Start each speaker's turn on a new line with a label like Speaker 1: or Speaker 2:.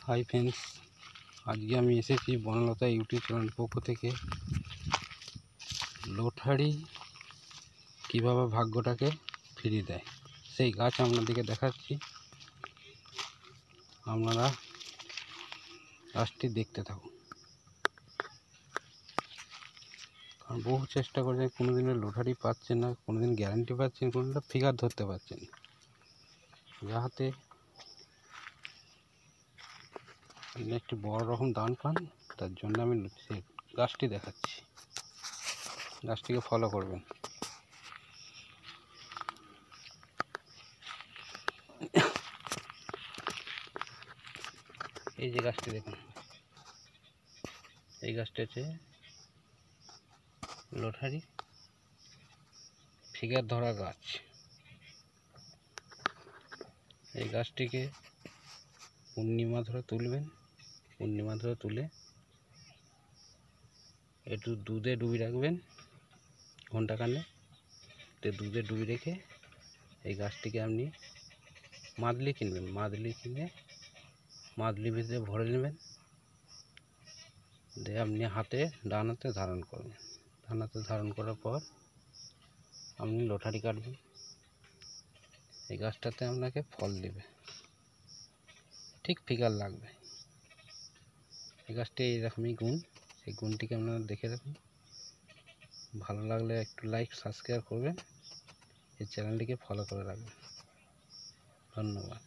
Speaker 1: Hi friends, আজকে আমি এসেছি বনলতা ইউটিউব চ্যানেলের পক্ষ থেকে লটারি কীভাবে ভাগ্যটাকে ফিরিয়ে দেয় সেই গাছ আপনাদেরকে দেখাচ্ছি। আপনারা গাছটি দেখতে থাকুন, কারণ বহু চেষ্টা করছেন, কোনোদিনও লটারি পাচ্ছেন না, কোনোদিন গ্যারান্টি পাচ্ছেন, কোনোদিন ফিগার ধরতে পারছেন না। যাহাতে একটি বড় রকম দান পান, তার জন্য আমি সেই গাছটি দেখাচ্ছি। গাছটিকে ফলো করবেন। এই যে গাছটি দেখুন, এই গাছটি হচ্ছে লটারি ফিগার ধরা গাছ। এই গাছটিকে পূর্ণিমা ধরে তুলবেন, পূর্ণিমা ধরে তুলে একটু দুধে ডুবি রাখবেন ঘন্টাখানে। দুধে ডুবি রেখে এই গাছটিকে আপনি মাদলি কিনবেন, মাদলি কিনে মাদলি ভিতরে ভরে নেবেন, দিয়ে আপনি ডান হাতে ধারণ করবেন। ডান হাতে ধারণ করার পর আপনি লটারি কাটবেন। এই গাছটাতে আপনাকে ফল দেবে, ঠিক ফিগার লাগবে। এই গাছটি এইরকমই গুণ, এই গুণটিকে আপনারা দেখে রাখুন। ভালো লাগলে একটু লাইক সাবস্ক্রাইব করবেন, এই চ্যানেলটিকে ফলো করে রাখবেন। ধন্যবাদ।